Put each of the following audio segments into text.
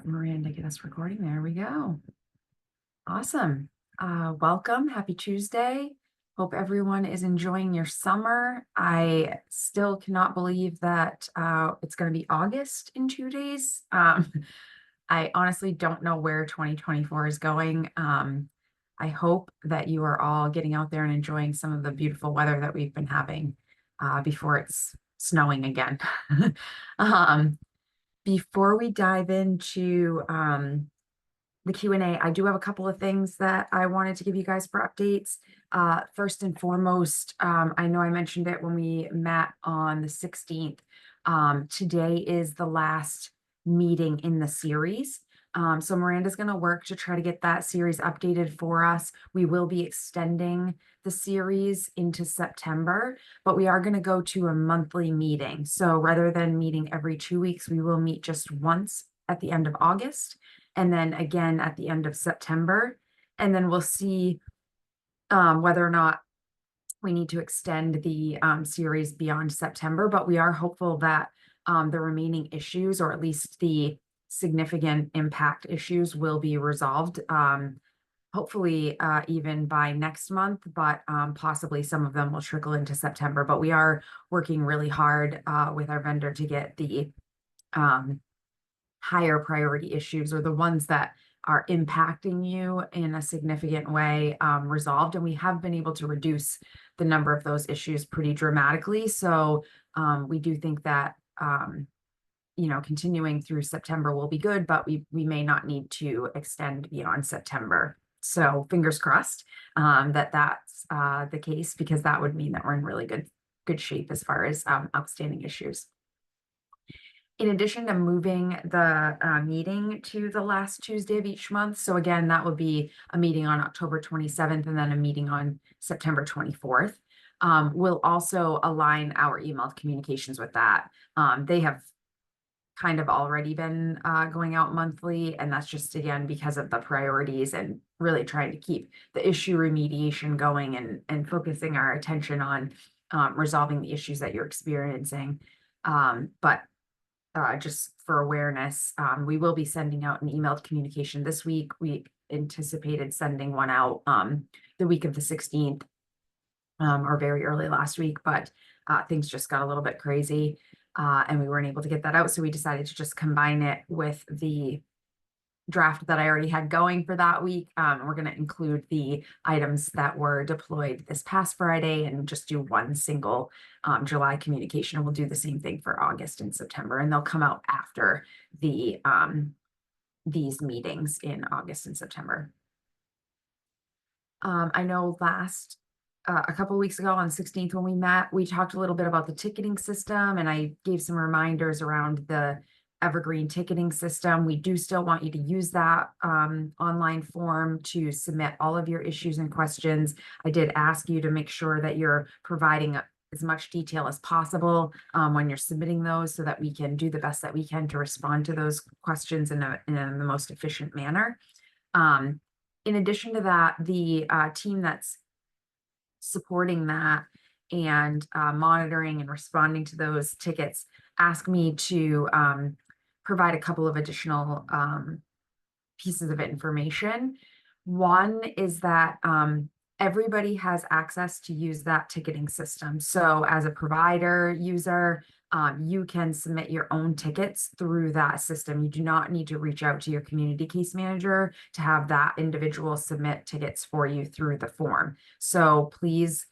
Miranda, get us recording. There we go. Awesome. Welcome. Happy Tuesday. Hope everyone is enjoying your summer. I still cannot believe that it's going to be August in 2 days. I honestly don't know where 2024 is going. I hope that you are all getting out there and enjoying some of the beautiful weather that we've been having before it's snowing again. Um, Before we dive into the Q&A, I do have a couple of things that I wanted to give you guys for updates. First and foremost, I know I mentioned it when we met on the 16th. Today is the last meeting in the series. So Miranda's going to work to try to get that series updated for us. We will be extending the series into September, but we are going to go to a monthly meeting. So rather than meeting every 2 weeks, we will meet just once at the end of August and then again at the end of September. And then we'll see whether or not we need to extend the series beyond September, but we are hopeful that the remaining issues, or at least the significant impact issues, will be resolved. Hopefully even by next month, but possibly some of them will trickle into September. But we are working really hard with our vendor to get the higher priority issues, or the ones that are impacting you in a significant way, resolved. And we have been able to reduce the number of those issues pretty dramatically. So we do think that continuing through September will be good, but we may not need to extend beyond September. So fingers crossed that that's the case, because that would mean that we're in really good shape as far as outstanding issues. In addition to moving the meeting to the last Tuesday of each month, so again, that would be a meeting on October 27th and then a meeting on September 24th. We'll also align our emailed communications with that. They have kind of already been going out monthly, and that's just, again, because of the priorities and really trying to keep the issue remediation going and focusing our attention on resolving the issues that you're experiencing. But just for awareness, we will be sending out an emailed communication this week. We anticipated sending one out the week of the 16th, or very early last week, but things just got a little bit crazy and we weren't able to get that out. So we decided to just combine it with the draft that I already had going for that week. We're going to include the items that were deployed this past Friday and just do one single July communication. And we'll do the same thing for August and September, and they'll come out after the these meetings in August and September. I know a couple of weeks ago on the 16th when we met, we talked a little bit about the ticketing system, and I gave some reminders around the Evergreen ticketing system. We do still want you to use that online form to submit all of your issues and questions. I did ask you to make sure that you're providing as much detail as possible when you're submitting those, so that we can do the best that we can to respond to those questions in the most efficient manner. In addition to that, the team that's supporting that and monitoring and responding to those tickets asked me to provide a couple of additional pieces of information. One is that everybody has access to use that ticketing system. So as a provider user, you can submit your own tickets through that system. You do not need to reach out to your community case manager to have that individual submit tickets for you through the form. So please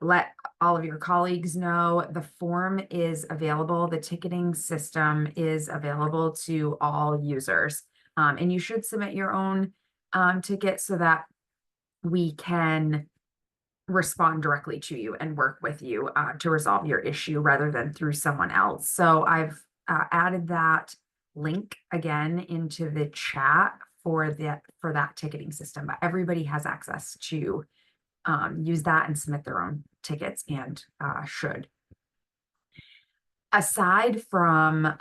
let all of your colleagues know the form is available. The ticketing system is available to all users. And you should submit your own ticket so that we can respond directly to you and work with you to resolve your issue rather than through someone else. So I've added that link again into the chat for that ticketing system, but everybody has access to use that and submit their own tickets, and should. Aside from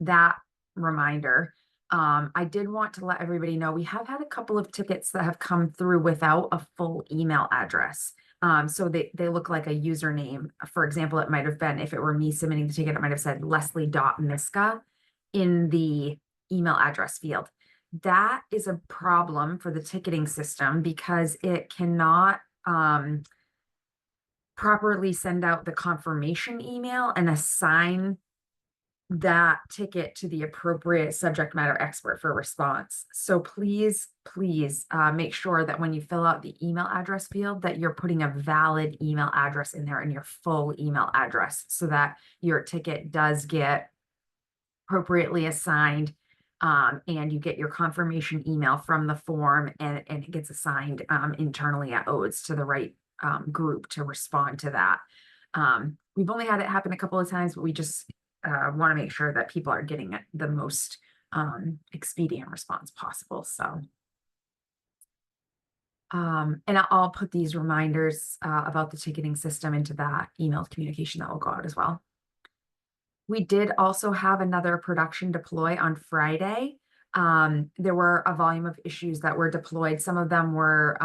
that reminder, I did want to let everybody know we have had a couple of tickets that have come through without a full email address. So they look like a username. For example, it might have been, if it were me submitting the ticket, it might have said Leslie.Miska. in the email address field. That is a problem for the ticketing system because it cannot properly send out the confirmation email and assign that ticket to the appropriate subject matter expert for response. So please, please make sure that when you fill out the email address field that you're putting a valid email address in there and your full email address so that your ticket does get appropriately assigned, and you get your confirmation email from the form, and it gets assigned internally at ODES to the right group to respond to that. We've only had it happen a couple of times, but we just want to make sure that people are getting the most expedient response possible. So, and I'll put these reminders about the ticketing system into that email communication that will go out as well. We did also have another production deploy on Friday. There were a volume of issues that were deployed. Some of them were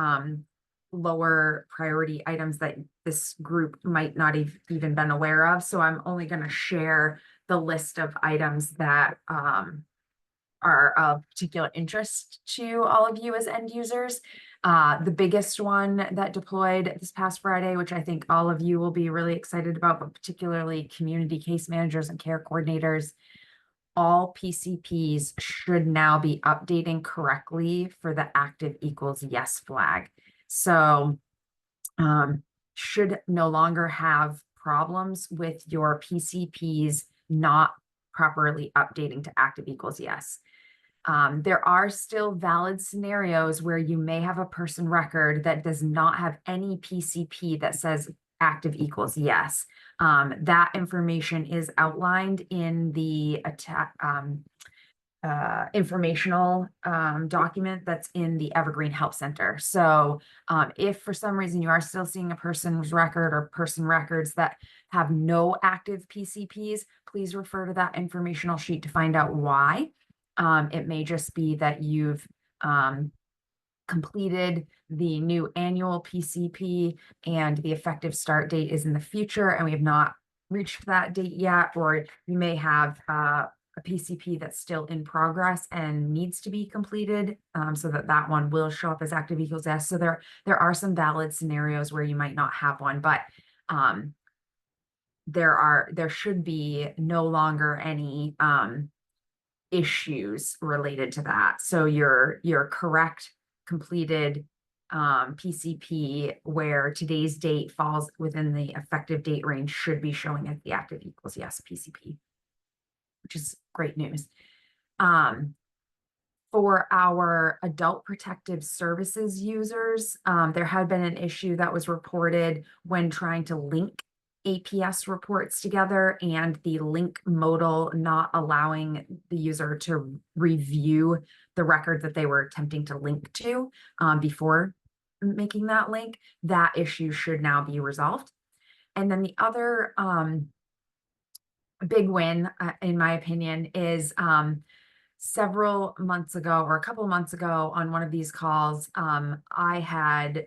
lower priority items that this group might not have even been aware of. So I'm only going to share the list of items that are of particular interest to all of you as end users. The biggest one that deployed this past Friday, which I think all of you will be really excited about, but particularly community case managers and care coordinators, all PCPs should now be updating correctly for the active equals yes flag. So should no longer have problems with your PCPs not properly updating to active equals yes. There are still valid scenarios where you may have a person record that does not have any PCP that says active equals yes. That information is outlined in the informational document that's in the Evergreen Help Center. So if for some reason you are still seeing a person's record or person records that have no active PCPs, please refer to that informational sheet to find out why. It may just be that you've completed the new annual PCP and the effective start date is in the future and we have not reached that date yet, or you may have a PCP that's still in progress and needs to be completed, so that one will show up as active equals yes. So there are some valid scenarios where you might not have one, but there should be no longer any issues related to that. So your correct completed PCP where today's date falls within the effective date range should be showing as the active equals yes PCP, which is great news. For our adult protective services users, there had been an issue that was reported when trying to link APS reports together and the link modal not allowing the user to review the record that they were attempting to link to before making that link. That issue should now be resolved. And then the other big win, in my opinion, is several months ago or a couple of months ago on one of these calls, I had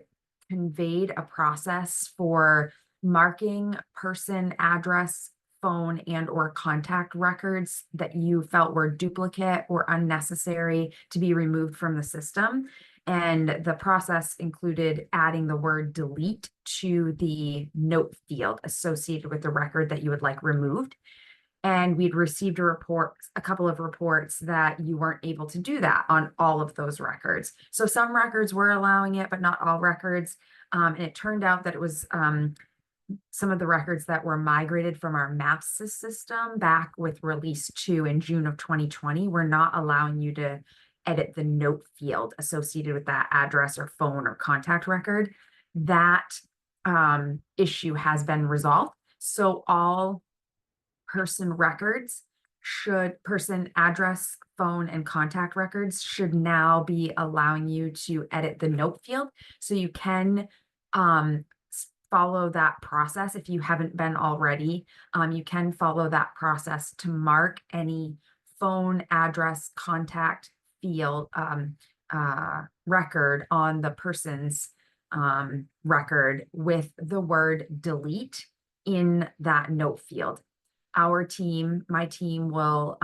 conveyed a process for marking person, address, phone, and or contact records that you felt were duplicate or unnecessary to be removed from the system. And the process included adding the word delete to the note field associated with the record that you would like removed. And we'd received a couple of reports that you weren't able to do that on all of those records. So some records were allowing it, but not all records. And it turned out that it was some of the records that were migrated from our MAPS system back with release 2 in June of 2020 were not allowing you to edit the note field associated with that address or phone or contact record. That issue has been resolved. So all person address, phone, and contact records should now be allowing you to edit the note field. So you can follow that process if you haven't been already. You can follow that process to mark any phone, address, contact field record on the person's record with the word delete in that note field. My team will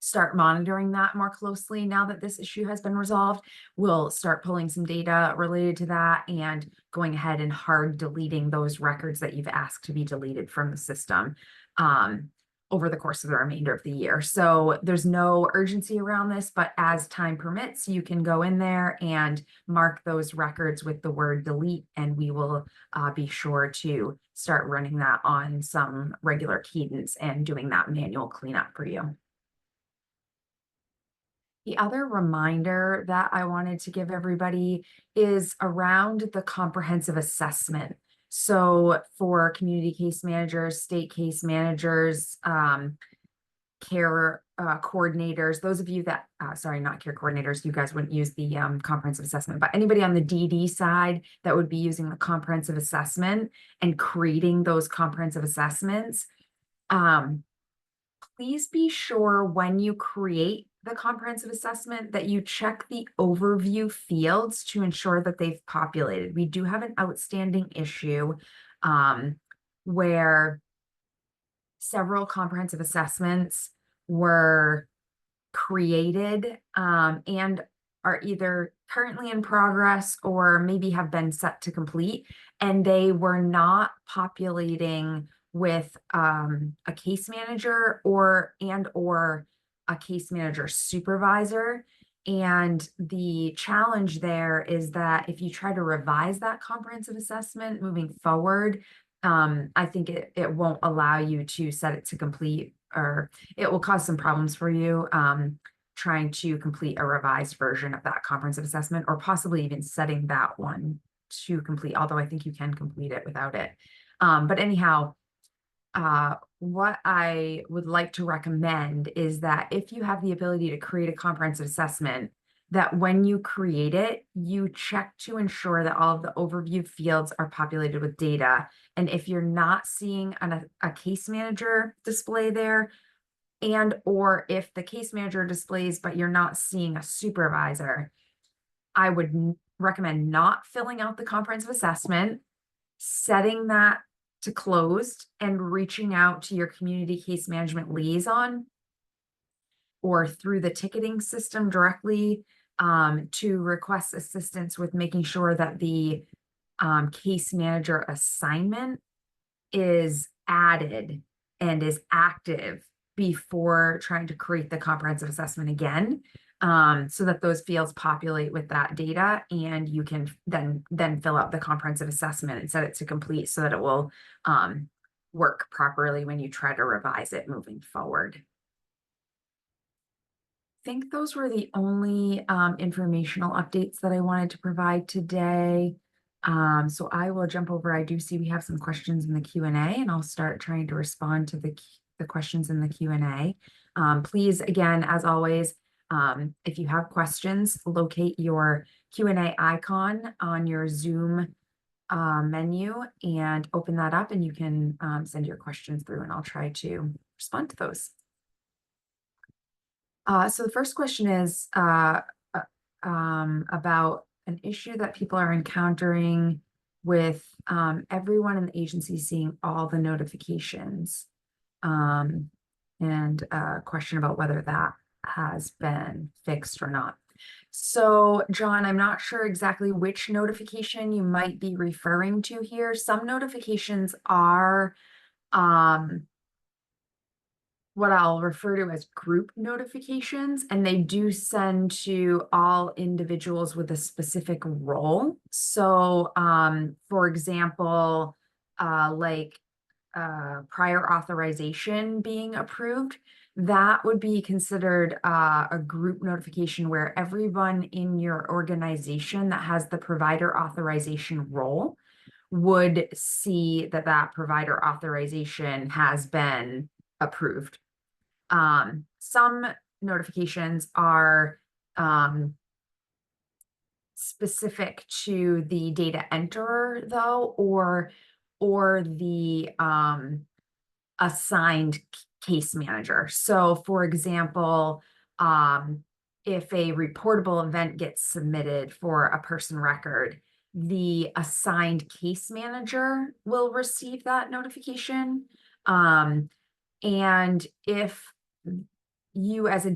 start monitoring that more closely now that this issue has been resolved. We'll start pulling some data related to that and going ahead and hard deleting those records that you've asked to be deleted from the system over the course of the remainder of the year. So there's no urgency around this, but as time permits, you can go in there and mark those records with the word delete, and we will be sure to start running that on some regular cadence and doing that manual cleanup for you. The other reminder that I wanted to give everybody is around the comprehensive assessment. So for community case managers, state case managers, care coordinators, those of you that, sorry, not care coordinators, you guys wouldn't use the comprehensive assessment, but anybody on the DD side that would be using the comprehensive assessment and creating those comprehensive assessments, please be sure when you create the comprehensive assessment that you check the overview fields to ensure that they've populated. We do have an outstanding issue where several comprehensive assessments were created and are either currently in progress or maybe have been set to complete, and they were not populating with a case manager or a case manager supervisor. And the challenge there is that if you try to revise that comprehensive assessment moving forward, I think it won't allow you to set it to complete, or it will cause some problems for you trying to complete a revised version of that comprehensive assessment, or possibly even setting that one to complete, although I think you can complete it without it. But anyhow, what I would like to recommend is that if you have the ability to create a comprehensive assessment, that when you create it, you check to ensure that all of the overview fields are populated with data. And if you're not seeing a case manager display there, and or if the case manager displays, but you're not seeing a supervisor, I would recommend not filling out the comprehensive assessment, setting that to closed, and reaching out to your community case management liaison or through the ticketing system directly to request assistance with making sure that the case manager assignment is added and is active before trying to create the comprehensive assessment again, so that those fields populate with that data, and you can then fill out the comprehensive assessment and set it to complete so that it will work properly when you try to revise it moving forward. I think those were the only informational updates that I wanted to provide today. So I will jump over. I do see we have some questions in the Q&A, and I'll start trying to respond to the questions in the Q&A. Please, again, as always, if you have questions, locate your Q&A icon on your Zoom menu and open that up, and you can send your questions through, and I'll try to respond to those. So the first question is about an issue that people are encountering with everyone in the agency seeing all the notifications, and a question about whether that has been fixed or not. So, John, I'm not sure exactly which notification you might be referring to here. Some notifications are what I'll refer to as group notifications, and they do send to all individuals with a specific role. So, for example, like prior authorization being approved, that would be considered a group notification where everyone in your organization that has the provider authorization role would see that that provider authorization has been approved. Some notifications are specific to the data enterer, though, or the assigned case manager. So, for example, if a reportable event gets submitted for a person record, the assigned case manager will receive that notification. And if you as a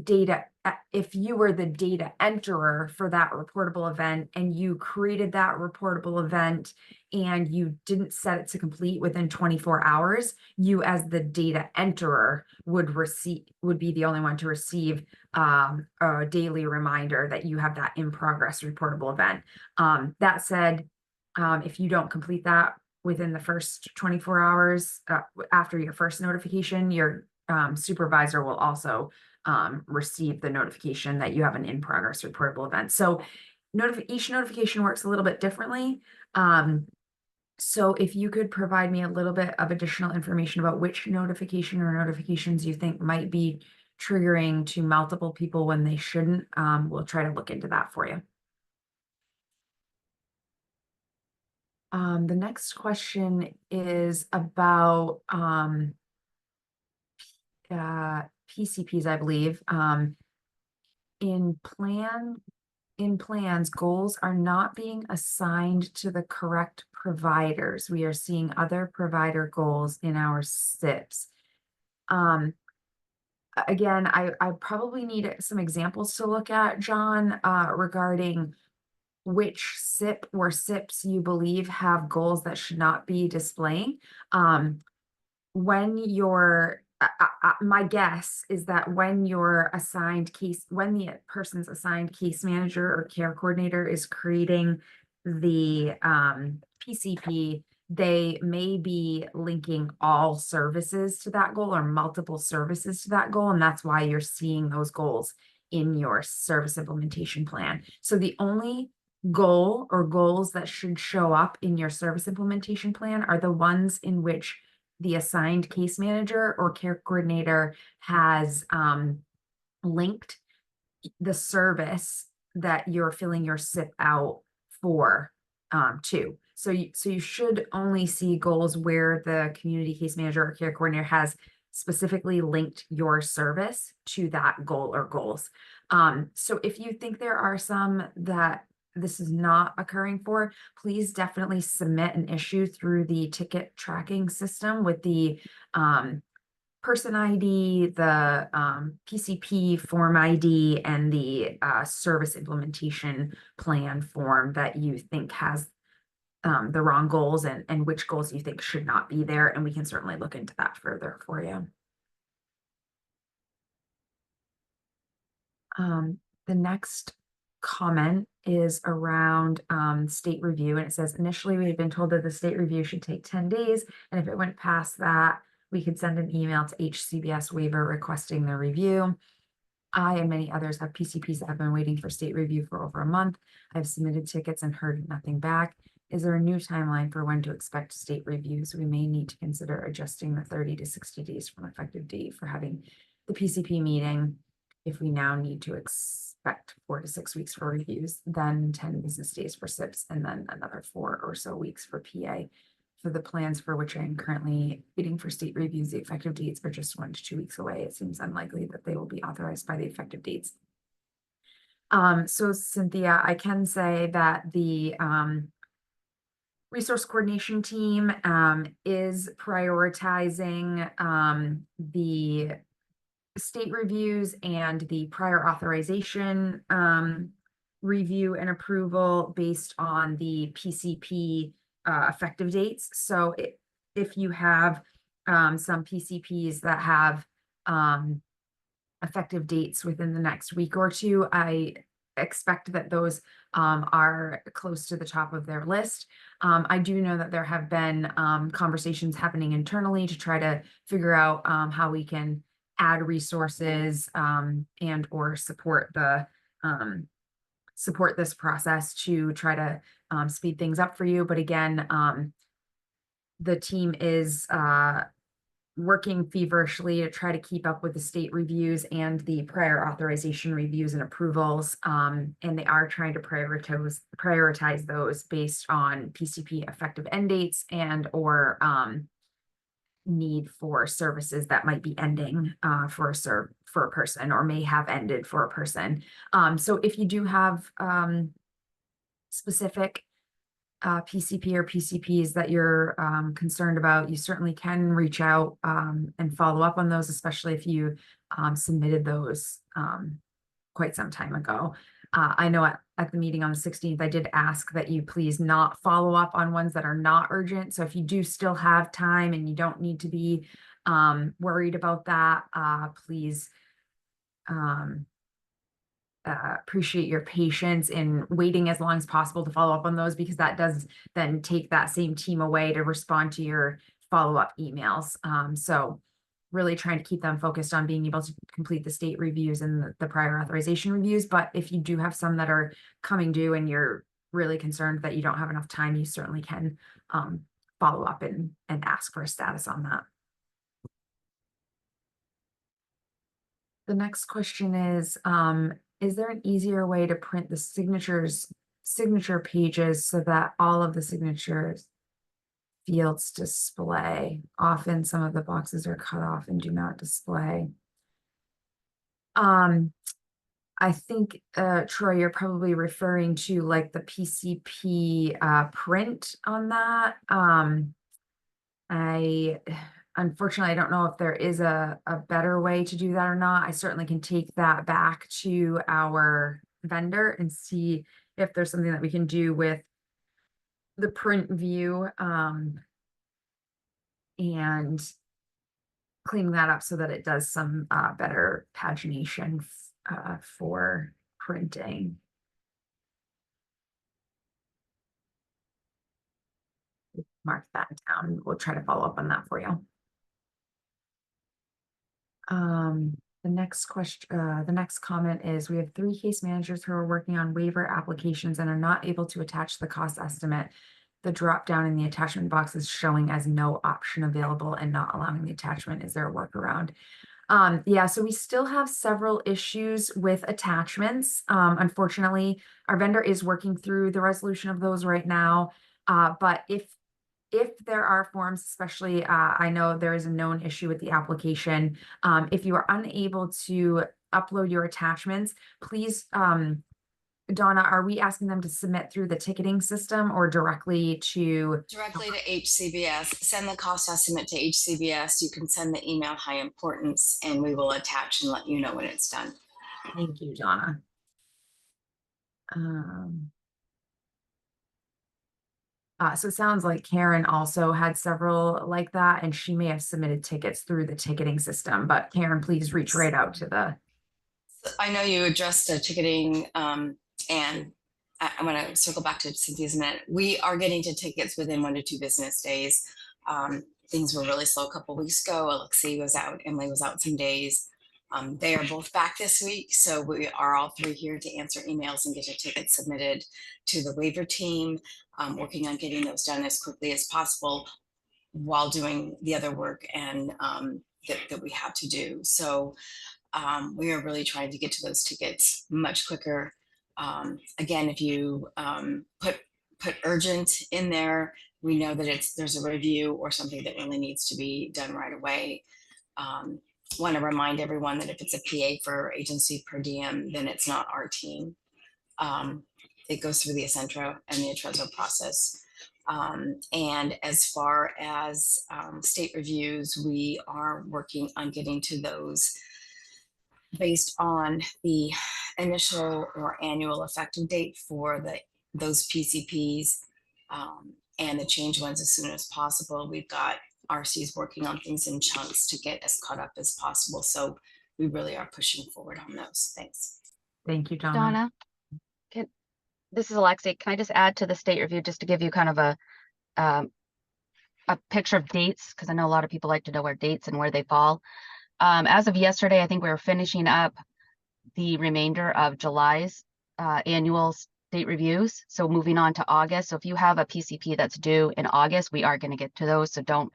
if you were the data enterer for that reportable event and you created that reportable event and you didn't set it to complete within 24 hours, you as the data enterer would be the only one to receive a daily reminder that you have that in progress reportable event. That said, if you don't complete that within the first 24 hours after your first notification, your supervisor will also receive the notification that you have an in progress reportable event. So each notification works a little bit differently. So if you could provide me a little bit of additional information about which notification or notifications you think might be triggering to multiple people when they shouldn't, we'll try to look into that for you. The next question is about PCPs, I believe. In plans, goals are not being assigned to the correct providers. We are seeing other provider goals in our SIPs. Again, I probably need some examples to look at, John, regarding which SIP or SIPs you believe have goals that should not be displaying. When you're my guess is that when the person's assigned case manager or care coordinator is creating the PCP, they may be linking all services to that goal or multiple services to that goal, and that's why you're seeing those goals in your service implementation plan. So the only goal or goals that should show up in your service implementation plan are the ones in which the assigned case manager or care coordinator has linked the service that you're filling your SIP out for to. So you should only see goals where the community case manager or care coordinator has specifically linked your service to that goal or goals. So if you think there are some that this is not occurring for, please definitely submit an issue through the ticket tracking system with the person ID, the PCP form ID, and the service implementation plan form that you think has the wrong goals and which goals you think should not be there. And we can certainly look into that further for you. The next comment is around state review, and it says initially we had been told that the state review should take 10 days, and if it went past that, we could send an email to HCBS waiver requesting the review. I and many others have PCPs that have been waiting for state review for over a month. I've submitted tickets and heard nothing back. Is there a new timeline for when to expect state reviews? We may need to consider adjusting the 30 to 60 days from effective date for having the PCP meeting. If we now need to expect 4 to 6 weeks for reviews, then 10 business days for SIPs, and then another 4 or so weeks for PA. For the plans for which I am currently waiting for state reviews, the effective dates are just 1 to 2 weeks away. It seems unlikely that they will be authorized by the effective dates. So Cynthia, I can say that the resource coordination team is prioritizing the state reviews and the prior authorization review and approval based on the PCP effective dates. So if you have some PCPs that have effective dates within the next week or two, I expect that those are close to the top of their list. I do know that there have been conversations happening internally to try to figure out how we can add resources and or support this process to try to speed things up for you. But again, the team is working feverishly to try to keep up with the state reviews and the prior authorization reviews and approvals. And they are trying to prioritize those based on PCP effective end dates and or need for services that might be ending for a person or may have ended for a person. So if you do have specific PCP or PCPs that you're concerned about, you certainly can reach out and follow up on those, especially if you submitted those quite some time ago. I know at the meeting on the 16th, I did ask that you please not follow up on ones that are not urgent. So if you do still have time and you don't need to be worried about that, please appreciate your patience in waiting as long as possible to follow up on those, because that does then take that same team away to respond to your follow-up emails. So really trying to keep them focused on being able to complete the state reviews and the prior authorization reviews. But if you do have some that are coming due and you're really concerned that you don't have enough time, you certainly can follow up and ask for a status on that. The next question is there an easier way to print the signature pages so that all of the signatures fields display? Often some of the boxes are cut off and do not display. I think, Troy, you're probably referring to like the PCP print on that. Unfortunately, I don't know if there is a better way to do that or not. I certainly can take that back to our vendor and see if there's something that we can do with the print view and clean that up so that it does some better pagination for printing. Mark that down. We'll try to follow up on that for you. The next question, the next comment is, we have 3 case managers who are working on waiver applications and are not able to attach the cost estimate. The drop down in the attachment box is showing as no option available and not allowing the attachment. Is there a workaround? Yeah, so we still have several issues with attachments. Unfortunately, our vendor is working through the resolution of those right now. But if there are forms, especially, I know there is a known issue with the application. If you are unable to upload your attachments, please, Donna, are we asking them to submit through the ticketing system or directly to HCBS? Send the cost estimate to HCBS. You can send the email high importance and we will attach and let you know when it's done. Thank you, Donna. So it sounds like Karen also had several like that, and she may have submitted tickets through the ticketing system. But Karen, please reach right out to the. I know you addressed the ticketing, and I'm going to circle back to Cynthia's minute. We are getting to tickets within 1 to 2 business days. Things were really slow a couple weeks ago. Alexi was out, Emily was out some days. They are both back this week, so we are all 3 here to answer emails and get a ticket submitted to the waiver team, working on getting those done as quickly as possible while doing the other work and that we have to do. So we are really trying to get to those tickets much quicker. Again, if you put urgent in there, we know that there's a review or something that really needs to be done right away. Want to remind everyone that if it's a PA for agency per diem, then it's not our team. It goes through the Accentro and the Atrezo process. And as far as state reviews, we are working on getting to those based on the initial or annual effective date for those PCPs and the change ones as soon as possible. We've got RCs working on things in chunks to get as caught up as possible. So we really are pushing forward on those. Thanks. Thank you, Donna. This is Alexi. Can I just add to the state review just to give you kind of a picture of dates? Because I know a lot of people like to know where dates and where they fall. As of yesterday, I think we were finishing up the remainder of July's annual state reviews. So moving on to August. So if you have a PCP that's due in August, we are going to get to those. So don't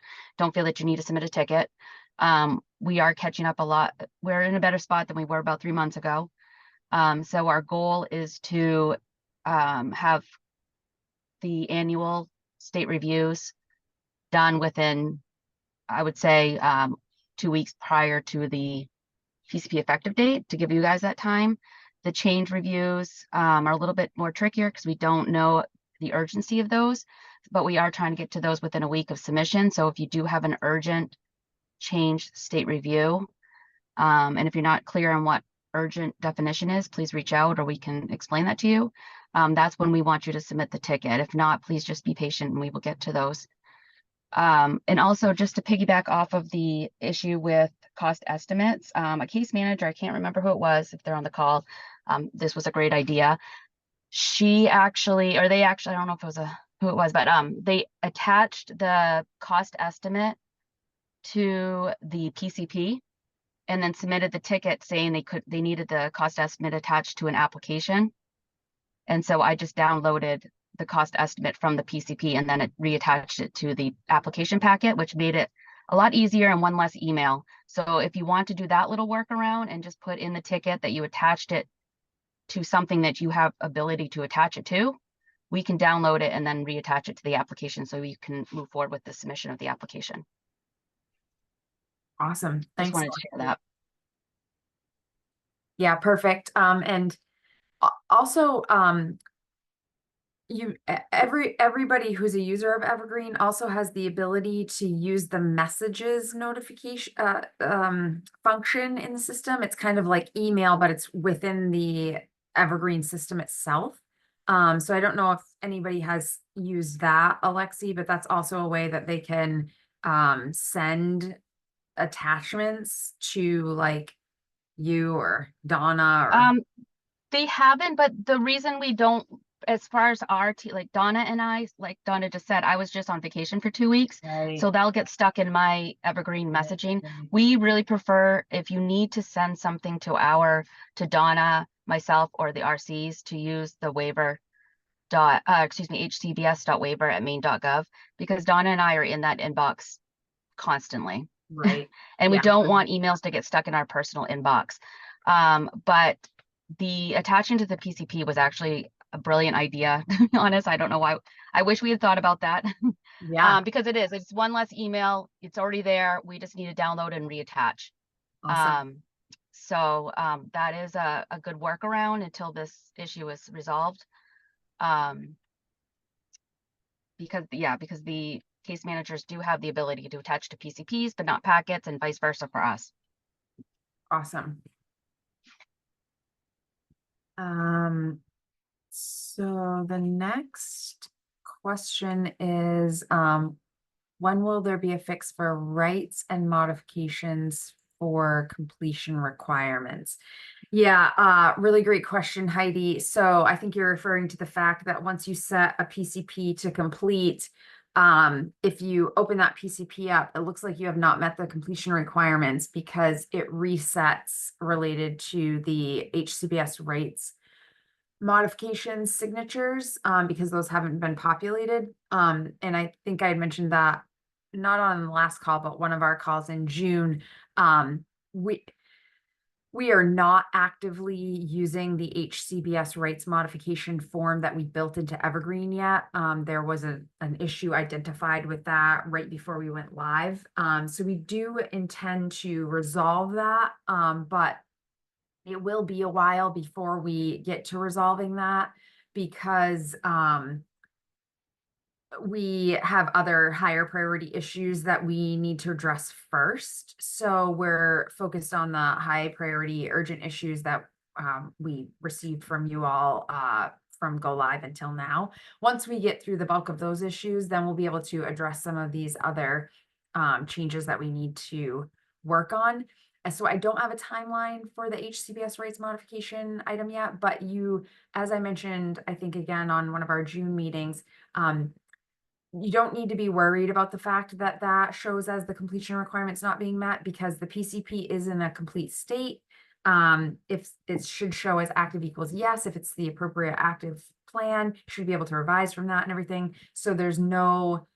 feel that you need to submit a ticket. We are catching up a lot. We're in a better spot than we were about 3 months ago. So our goal is to have the annual state reviews done within, I would say, 2 weeks prior to the PCP effective date to give you guys that time. The change reviews are a little bit more trickier because we don't know the urgency of those, but we are trying to get to those within a week of submission. So if you do have an urgent change state review, and if you're not clear on what urgent definition is, please reach out or we can explain that to you. That's when we want you to submit the ticket. If not, please just be patient and we will get to those. And also just to piggyback off of the issue with cost estimates, a case manager, I can't remember who it was, if they're on the call, this was a great idea. She actually, or they actually, I don't know if it was who it was, but they attached the cost estimate to the PCP and then submitted the ticket saying they needed the cost estimate attached to an application. And so I just downloaded the cost estimate from the PCP and then it reattached it to the application packet, which made it a lot easier and one less email. So if you want to do that little workaround and just put in the ticket that you attached it to something that you have ability to attach it to, we can download it and then reattach it to the application so you can move forward with the submission of the application. Awesome. Just Thanks. wanted to share that. Yeah, perfect. And also, everybody who's a user of Evergreen also has the ability to use the messages notification function in the system. It's kind of like email, but it's within the Evergreen system itself. So I don't know if anybody has used that, Alexi, but that's also a way that they can send attachments to like you or Donna or They haven't, but the reason we don't, as far as our team, like Donna and I, like Donna just said, I was just on vacation for 2 weeks. Right. So that'll get stuck in my Evergreen messaging. We really prefer, if you need to send something to Donna, myself, or the RCs, to use the hcbs.waiver@maine.gov, because Donna and I are in that inbox constantly. Right. And we Yeah. don't want emails to get stuck in our personal inbox. But the attaching to the PCP was actually a brilliant idea, to be honest. I don't know why. I wish we had thought about that. Yeah. Because it's one less email. It's already there. We just need to download and reattach. Awesome. So that is a good workaround until this issue is resolved. Because the case managers do have the ability to attach to PCPs, but not packets, and vice versa for us. Awesome. So the next question is, when will there be a fix for rights and modifications for completion requirements? Yeah, really great question, Heidi. So I think you're referring to the fact that once you set a PCP to complete, if you open that PCP up, it looks like you have not met the completion requirements because it resets related to the HCBS rates modifications signatures, because those haven't been populated. And I think I had mentioned that not on the last call, but one of our calls in June. We are not actively using the HCBS rights modification form that we built into Evergreen yet. There was an issue identified with that right before we went live. So we do intend to resolve that, but it will be a while before we get to resolving that because we have other higher priority issues that we need to address first. So we're focused on the high priority urgent issues that we received from you all from go live until now. Once we get through the bulk of those issues, then we'll be able to address some of these other changes that we need to work on. And so I don't have a timeline for the HCBS rights modification item yet, but you, as I mentioned, I think again on one of our June meetings, you don't need to be worried about the fact that that shows as the completion requirements not being met because the PCP is in a complete state. If it should show as active equals yes, if it's the appropriate active plan, you should be able to revise from that and everything. So there's no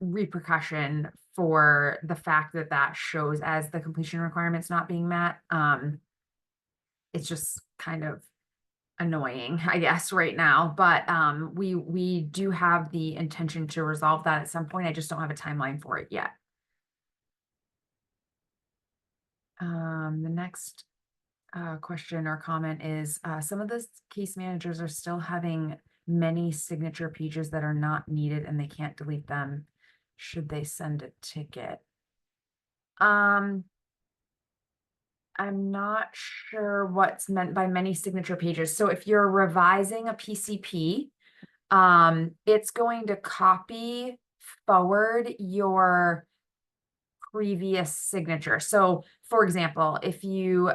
repercussion for the fact that that shows as the completion requirements not being met. It's just kind of annoying, I guess, right now, but we do have the intention to resolve that at some point. I just don't have a timeline for it yet. The next question or comment is, some of the case managers are still having many signature pages that are not needed and they can't delete them. Should they send a ticket? I'm not sure what's meant by many signature pages. So if you're revising a PCP, it's going to copy forward your previous signature. So for example, if you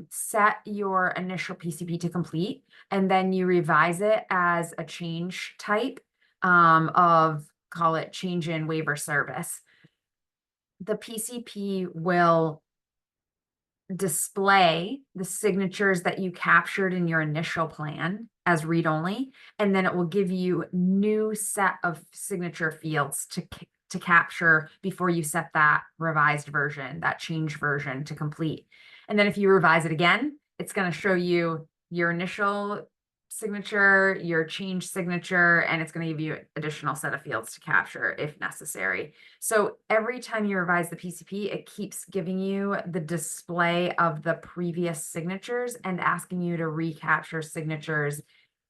set your initial PCP to complete and then you revise it as a change type of, call it change in waiver service, the PCP will display the signatures that you captured in your initial plan as read only, and then it will give you new set of signature fields to capture before you set that revised version, that change version to complete. And then if you revise it again, it's going to show you your initial signature, your change signature, and it's going to give you additional set of fields to capture if necessary. So every time you revise the PCP, it keeps giving you the display of the previous signatures and asking you to recapture signatures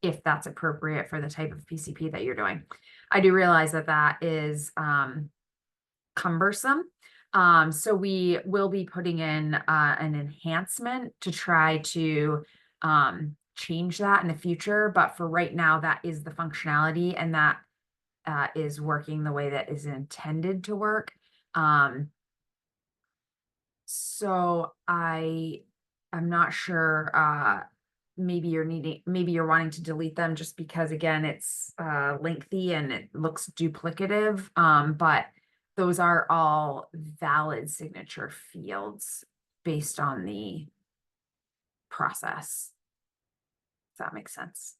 if that's appropriate for the type of PCP that you're doing. I do realize that that is cumbersome. So we will be putting in an enhancement to try to change that in the future. But for right now, that is the functionality, and that is working the way that is intended to work. So I'm not sure, maybe you're wanting to delete them just because again, it's lengthy and it looks duplicative. But those are all valid signature fields based on the process. Does that make sense?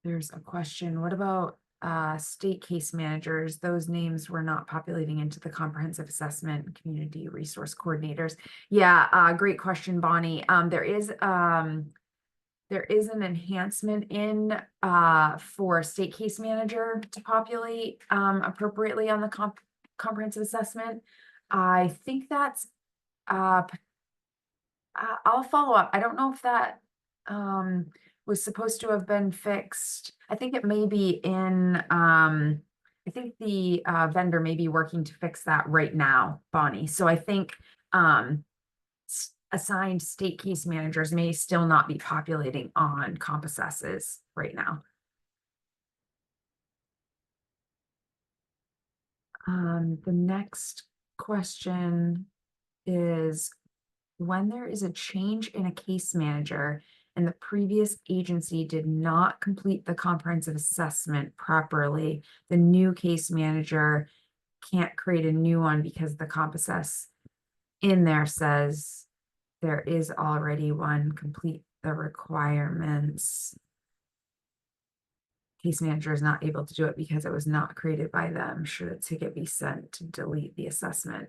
There's a question. What about state case managers? Those names were not populating into the comprehensive assessment and community resource coordinators. Yeah, great question, Bonnie. There is an enhancement in for state case manager to populate appropriately on the comprehensive assessment. I think that's I'll follow up. I don't know if that was supposed to have been fixed. I think it may be in I think the vendor may be working to fix that right now, Bonnie. So I think assigned state case managers may still not be populating on comp assesses right now. The next question is, when there is a change in a case manager and the previous agency did not complete the comprehensive assessment properly, the new case manager can't create a new one because the comp assess in there says there is already one, complete the requirements. Case manager is not able to do it because it was not created by them. Should a ticket be sent to delete the assessment?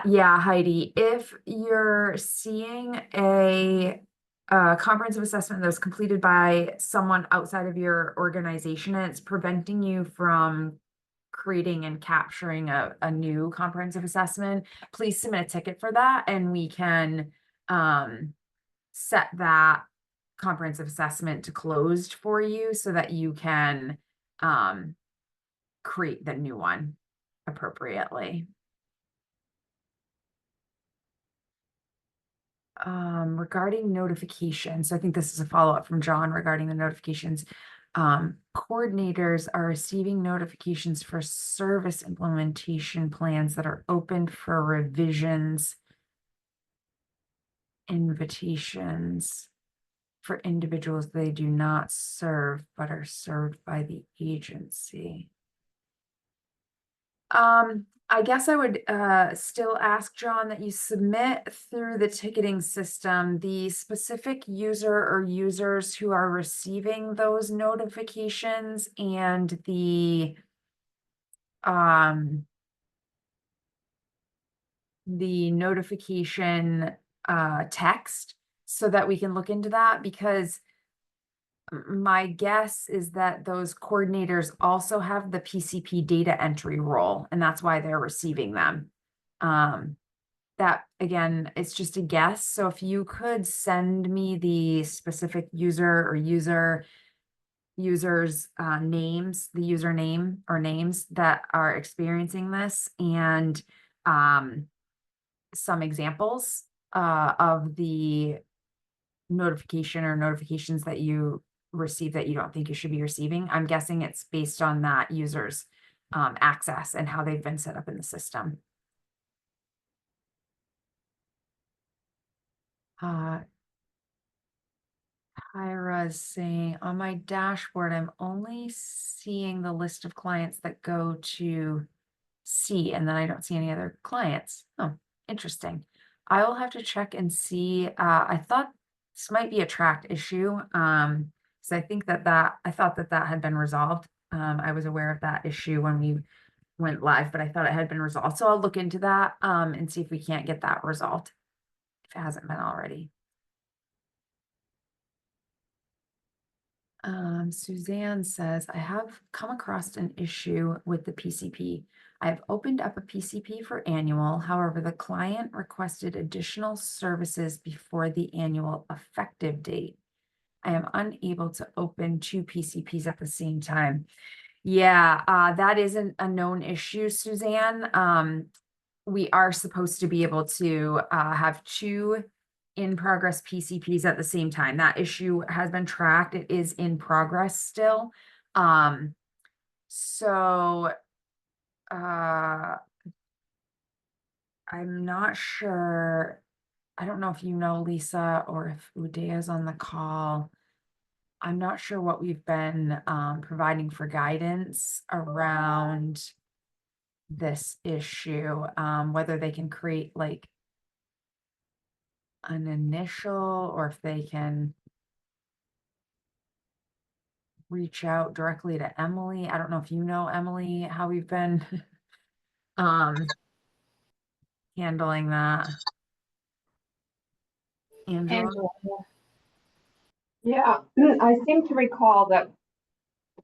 Yeah, Heidi, if you're seeing a comprehensive assessment that's completed by someone outside of your organization and it's preventing you from creating and capturing a new comprehensive assessment, please submit a ticket for that and we can set that comprehensive assessment to closed for you so that you can create the new one appropriately. Regarding notifications, I think this is a follow-up from John regarding the notifications. Coordinators are receiving notifications for service implementation plans that are open for revisions, invitations for individuals they do not serve but are served by the agency. I guess I would still ask John that you submit through the ticketing system the specific user or users who are receiving those notifications and the notification text so that we can look into that, because My guess is that those coordinators also have the PCP data entry role, and that's why they're receiving them. That again, it's just a guess. So if you could send me the specific user or users names, the username or names that are experiencing this, and some examples of the notification or notifications that you receive that you don't think you should be receiving. I'm guessing it's based on that user's access and how they've been set up in the system. Tyra is saying, on my dashboard, I'm only seeing the list of clients that go to C, and then I don't see any other clients. Oh, interesting. I will have to check and see. I thought this might be a tracked issue. So I think I thought that had been resolved. I was aware of that issue when we went live, but I thought it had been resolved. So I'll look into that and see if we can't get that resolved if it hasn't been already. Suzanne says, I have come across an issue with the PCP. I have opened up a PCP for annual. However, the client requested additional services before the annual effective date. I am unable to open two PCPs at the same time. Yeah, that isn't a known issue, Suzanne. We are supposed to be able to have two in-progress PCPs at the same time. That issue has been tracked. It is in progress still. So I'm not sure. I don't know if you know Lisa or if Udea's on the call. I'm not sure what we've been providing for guidance around this issue, whether they can create like an initial or if they can reach out directly to Emily. I don't know if you know Emily, how we've been handling that. Angela? Angela. Yeah, I seem to recall that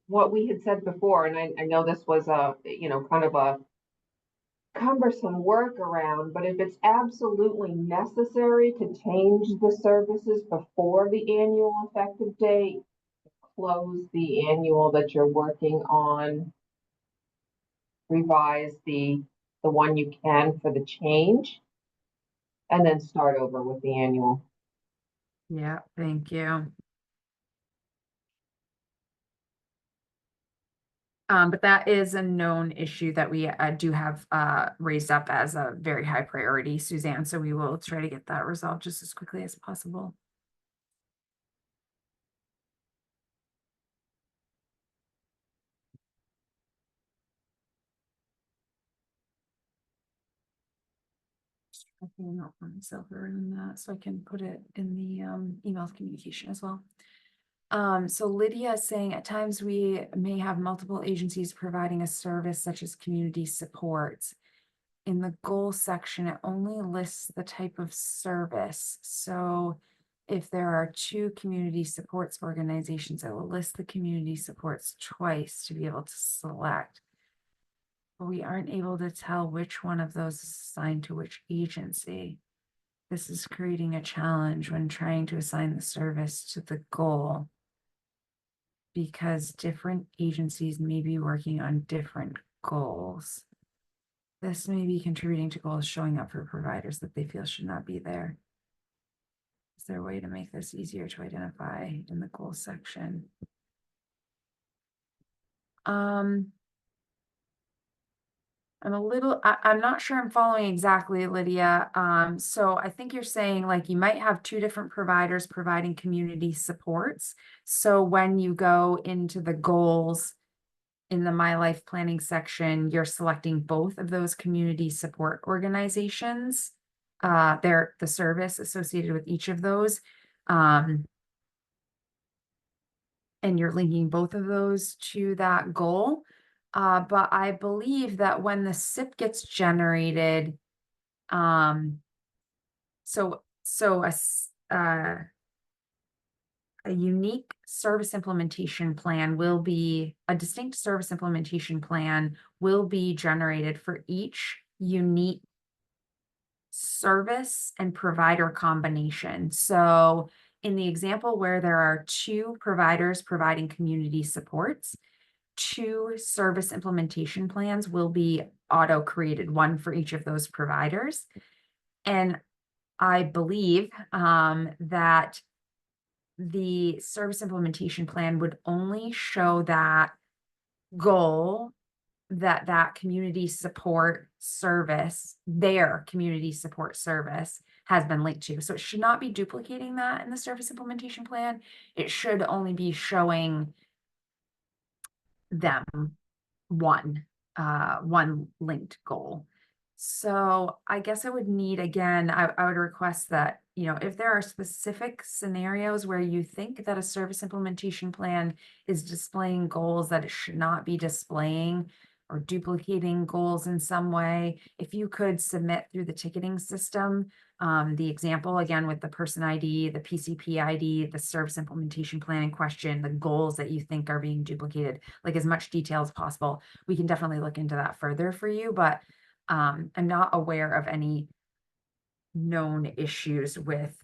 what we had said before, and I know this was a, kind of a cumbersome workaround, but if it's absolutely necessary to change the services before the annual effective date, close the annual that you're working on, revise the one you can for the change, and then start over with the annual. Yeah, thank you. But that is a known issue that we do have raised up as a very high priority, Suzanne. So we will try to get that resolved just as quickly as possible. I can note for myself around that so I can put it in the email communication as well. So Lydia is saying at times we may have multiple agencies providing a service such as community support. In the goal section, it only lists the type of service. So if there are two community supports organizations, it will list the community supports twice to be able to select. But we aren't able to tell which one of those is assigned to which agency. This is creating a challenge when trying to assign the service to the goal, because different agencies may be working on different goals. This may be contributing to goals showing up for providers that they feel should not be there. Is there a way to make this easier to identify in the goal section? I'm not sure I'm following exactly, Lydia. So I think you're saying like you might have two different providers providing community supports. So when you go into the goals in the My Life Planning section, you're selecting both of those community support organizations. They're the service associated with each of those. And you're linking both of those to that goal. But I believe that when the SIP gets generated, so a unique service implementation plan will be, a distinct service implementation plan will be generated for each unique service and provider combination. So in the example where there are two providers providing community supports, two service implementation plans will be auto created, one for each of those providers. And I believe that the service implementation plan would only show that goal that community support service, their community support service has been linked to. So it should not be duplicating that in the service implementation plan. It should only be showing them one linked goal. So I guess I would need, again, I would request that, if there are specific scenarios where you think that a service implementation plan is displaying goals that it should not be displaying or duplicating goals in some way, if you could submit through the ticketing system, the example again with the person ID, the PCP ID, the service implementation plan in question, the goals that you think are being duplicated, like as much detail as possible. We can definitely look into that further for you, but I'm not aware of any known issues with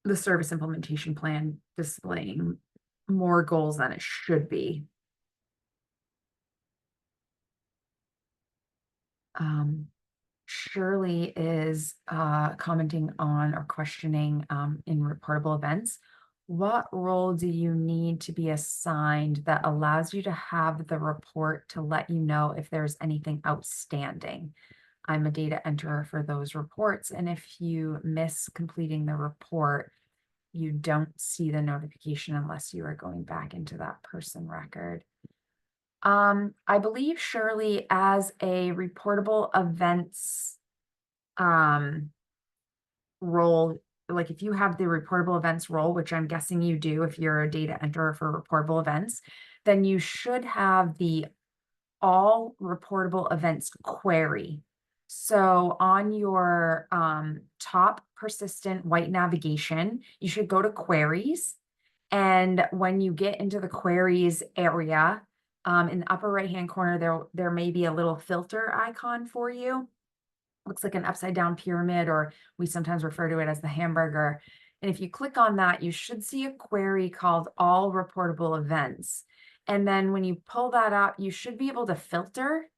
the service implementation plan displaying more goals than it should be. Shirley is commenting on or questioning in reportable events. What role do you need to be assigned that allows you to have the report to let you know if there's anything outstanding? I'm a data enterer for those reports, and if you miss completing the report, you don't see the notification unless you are going back into that person record. I believe Shirley, as a reportable events role, like if you have the reportable events role, which I'm guessing you do if you're a data enterer for reportable events, then you should have the all reportable events query. So on your top persistent white navigation, you should go to queries. And when you get into the queries area, in the upper right-hand corner, there may be a little filter icon for you. Looks like an upside down pyramid, or we sometimes refer to it as the hamburger. And if you click on that, you should see a query called all reportable events. And then when you pull that up, you should be able to filter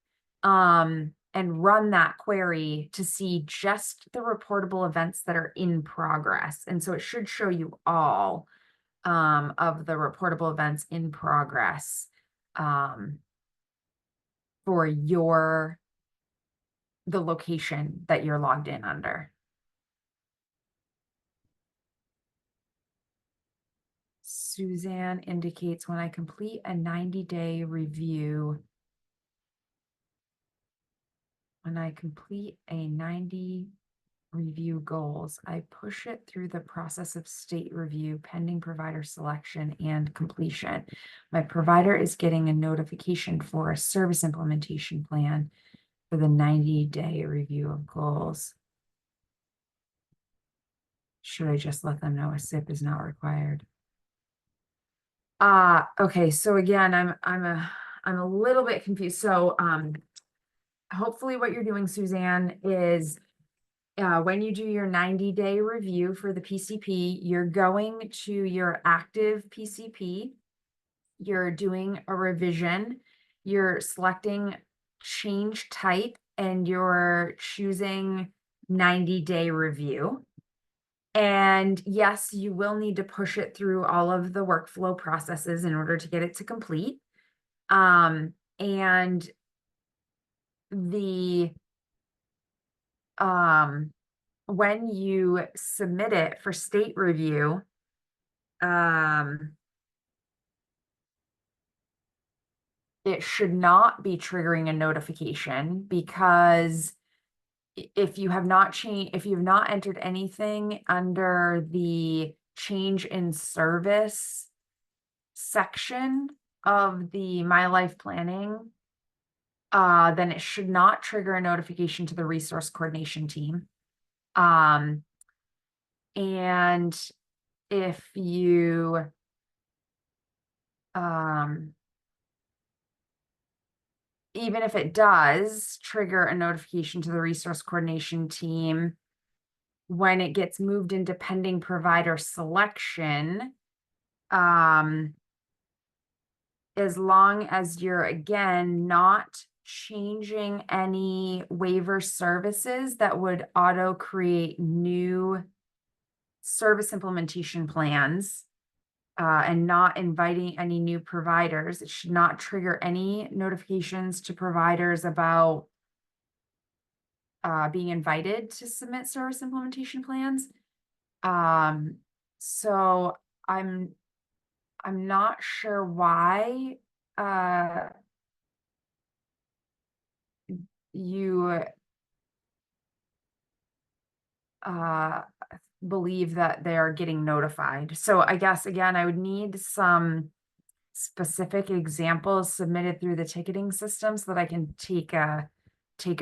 and run that query to see just the reportable events that are in progress. And so it should show you all of the reportable events in progress for the location that you're logged in under. Suzanne indicates when I complete a 90-day review, when I complete a 90 review goals, I push it through the process of state review, pending provider selection and completion. My provider is getting a notification for a service implementation plan for the 90-day review of goals. Should I just let them know a SIP is not required? Okay, so again, I'm a little bit confused. So hopefully what you're doing, Suzanne, is when you do your 90-day review for the PCP, you're going to your active PCP, you're doing a revision, you're selecting change type, and you're choosing 90-day review. And yes, you will need to push it through all of the workflow processes in order to get it to complete. And the when you submit it for state review, it should not be triggering a notification, because if you have not entered anything under the change in service section of the My Life Planning, then it should not trigger a notification to the resource coordination team. And if you even if it does trigger a notification to the resource coordination team when it gets moved into pending provider selection, as long as you're, again, not changing any waiver services that would auto create new service implementation plans, and not inviting any new providers. It should not trigger any notifications to providers about being invited to submit service implementation plans. So I'm not sure why you believe that they're getting notified. So I guess, again, I would need some specific examples submitted through the ticketing system so that I can take a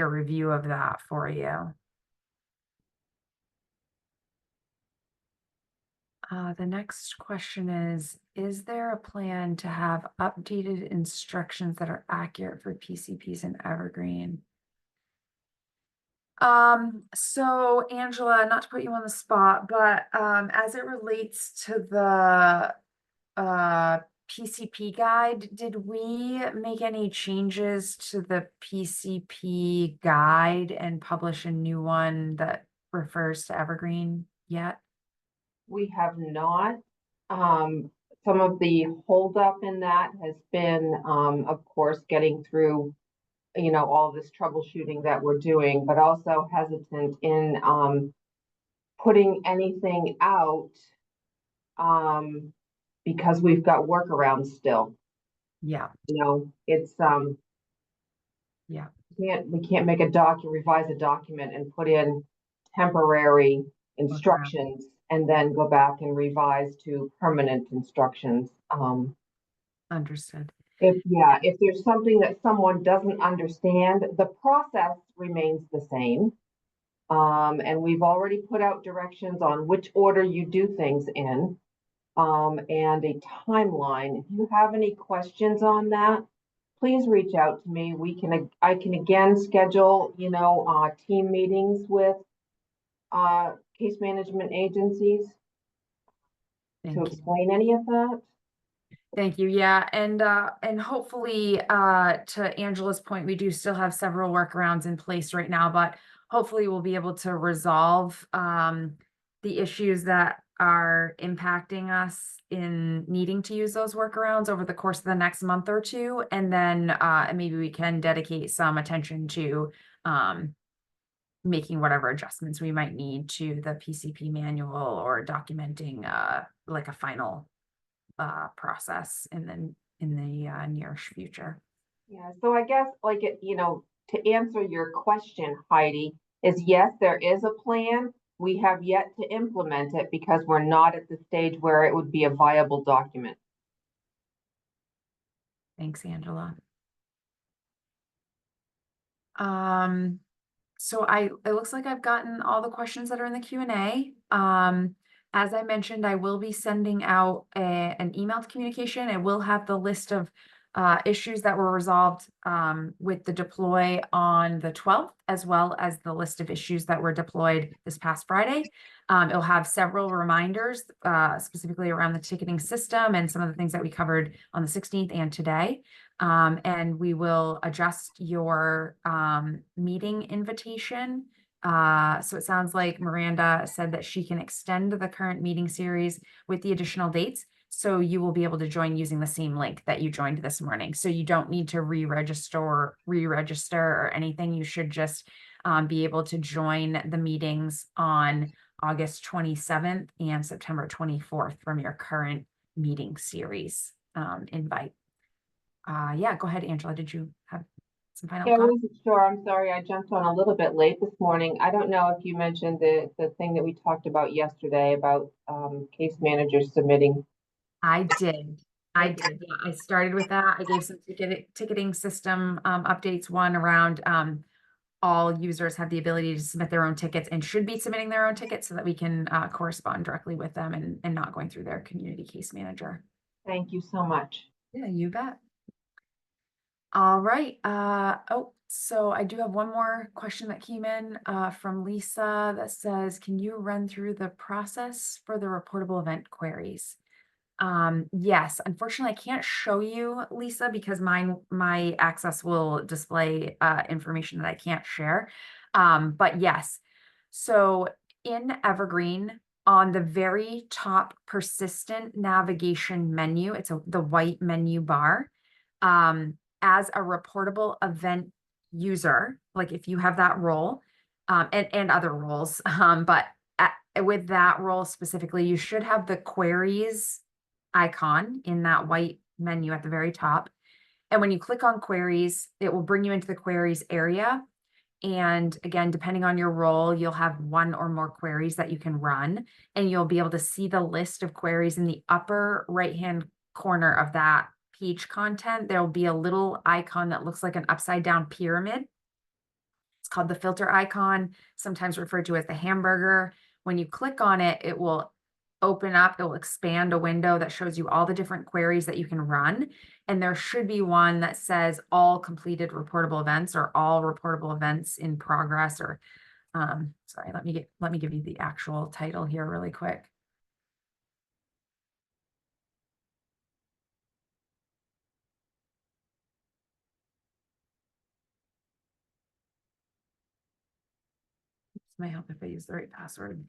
review of that for you. The next question is there a plan to have updated instructions that are accurate for PCPs in Evergreen? So Angela, not to put you on the spot, but as it relates to the PCP guide, did we make any changes to the PCP guide and publish a new one that refers to Evergreen yet? We have not. Some of the holdup in that has been, of course, getting through, all this troubleshooting that we're doing, but also hesitant in putting anything out because we've got workarounds still. Yeah, It's yeah, we can't make revise a document and put in temporary instructions and then go back and revise to permanent instructions. understood. If there's something that someone doesn't understand, the process remains the same. And we've already put out directions on which order you do things in, and a timeline. If you have any questions on that, please reach out to me. I can again schedule, team meetings with case management agencies to explain any of that. Thank you. Yeah, and hopefully, to Angela's point, we do still have several workarounds in place right now, but hopefully we'll be able to resolve the issues that are impacting us in needing to use those workarounds over the course of the next month or two, and then maybe we can dedicate some attention to making whatever adjustments we might need to the PCP manual or documenting like a final process in the nearest future. Yeah, so I guess to answer your question, Heidi, is yes, there is a plan. We have yet to implement it because we're not at the stage where it would be a viable document. Thanks, Angela. So it looks like I've gotten all the questions that are in the Q&A. As I mentioned, I will be sending out an emailed communication. It will have the list of issues that were resolved with the deploy on the 12th, as well as the list of issues that were deployed this past Friday. It'll have several reminders specifically around the ticketing system and some of the things that we covered on the 16th and today. And we will adjust your meeting invitation. So it sounds like Miranda said that she can extend the current meeting series with the additional dates. So you will be able to join using the same link that you joined this morning. So you don't need to re-register or anything. You should just be able to join the meetings on August 27th and September 24th from your current meeting series invite. Yeah, go ahead, Angela. Did you have some final I comments? wasn't sure. I'm sorry. I jumped on a little bit late this morning. I don't know if you mentioned the thing that we talked about yesterday about case managers submitting. I did. Yeah, I started with that. I gave some ticketing system updates, one around all users have the ability to submit their own tickets and should be submitting their own tickets so that we can correspond directly with them and not going through their community case manager. Thank you so much. Yeah, you bet. All right. Oh, so I do have one more question that came in from Lisa that says, can you run through the process for the reportable event queries? Yes, unfortunately, I can't show you, Lisa, because my access will display information that I can't share. But yes, so in Evergreen, on the very top persistent navigation menu, it's the white menu bar. As a reportable event user, like if you have that role, and other roles, but with that role specifically, you should have the queries icon in that white menu at the very top. And when you click on queries, it will bring you into the queries area. And again, depending on your role, you'll have one or more queries that you can run, and you'll be able to see the list of queries in the upper right-hand corner of that page content. There'll be a little icon that looks like an upside down pyramid. It's called the filter icon, sometimes referred to as the hamburger. When you click on it, it will open up, it will expand a window that shows you all the different queries that you can run. And there should be one that says all completed reportable events or all reportable events in progress, or sorry, let me give you the actual title here really quick. This might help if I use the right password.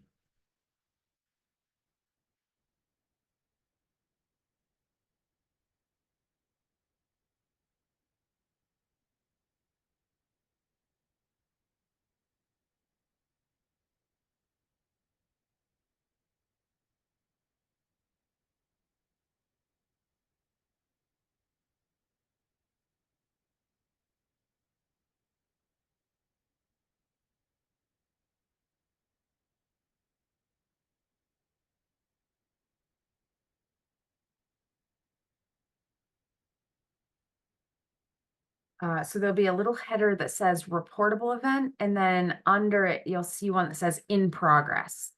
So there'll be a little header that says reportable event, and then under it, you'll see one that says in progress.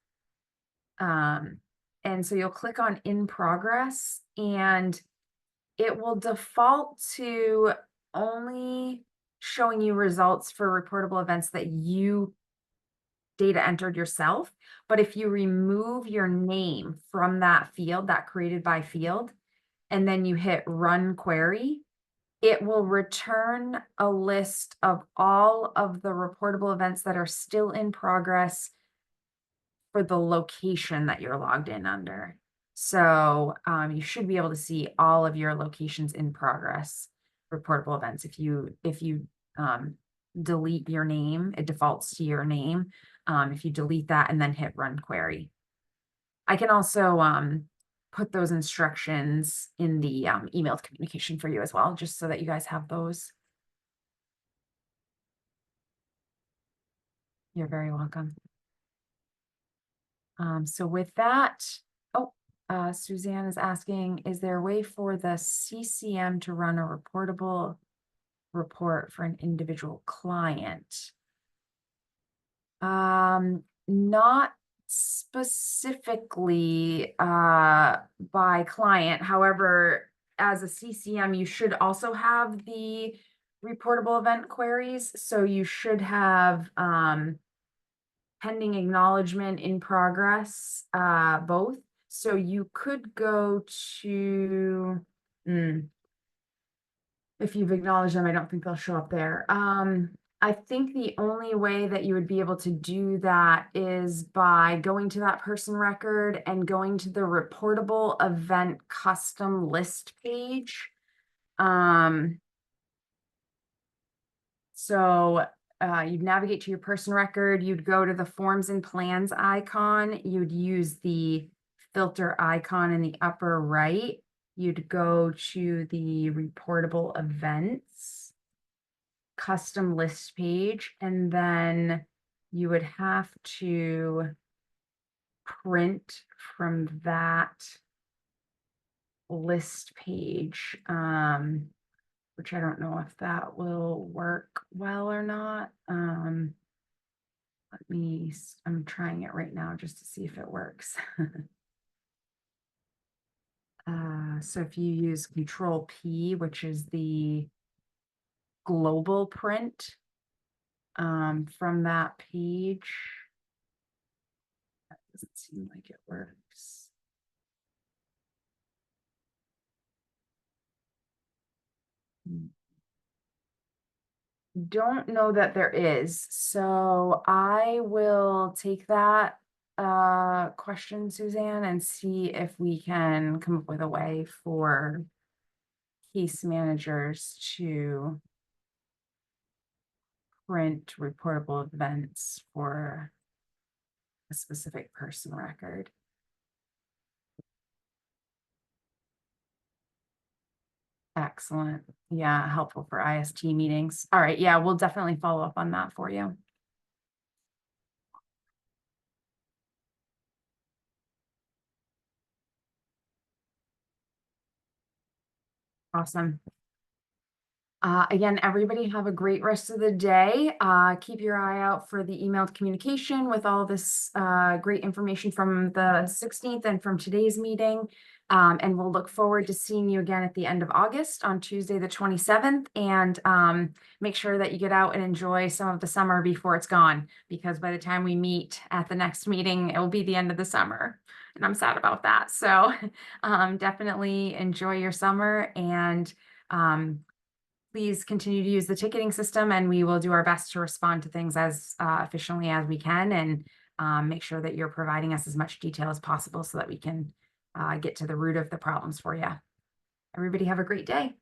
And so you'll click on in progress, and it will default to only showing you results for reportable events that you data entered yourself. But if you remove your name from that field, that created by field, and then you hit run query, it will return a list of all of the reportable events that are still in progress for the location that you're logged in under. So you should be able to see all of your locations in progress reportable events. If you delete your name, it defaults to your name. If you delete that and then hit run query. I can also put those instructions in the emailed communication for you as well, just so that you guys have those. You're very welcome. So with that, Suzanne is asking, is there a way for the CCM to run a reportable report for an individual client? Not specifically by client. However, as a CCM, you should also have the reportable event queries. So you should have pending acknowledgement in progress, both. So you could go to, if you've acknowledged them, I don't think they'll show up there. I think the only way that you would be able to do that is by going to that person record and going to the reportable event custom list page. So you'd navigate to your person record, you'd go to the forms and plans icon, you'd use the filter icon in the upper right, you'd go to the reportable events custom list page, and then you would have to print from that list page. which I don't know if that will work well or not. I'm trying it right now just to see if it works. So if you use Control P, which is the global print from that page, that doesn't seem like it works. Don't know that there is, so I will take that question, Suzanne, and see if we can come up with a way for case managers to print reportable events for a specific person record. Excellent. Yeah, helpful for IST meetings. All right, yeah, we'll definitely follow up on that for you. Awesome. Again, everybody have a great rest of the day. Keep your eye out for the emailed communication with all this great information from the 16th and from today's meeting. And we'll look forward to seeing you again at the end of August on Tuesday, the 27th. And make sure that you get out and enjoy some of the summer before it's gone, because by the time we meet at the next meeting, it will be the end of the summer. And I'm sad about that. So definitely enjoy your summer, and please continue to use the ticketing system, and we will do our best to respond to things as efficiently as we can, and make sure that you're providing us as much detail as possible so that we can get to the root of the problems for you. Everybody have a great day.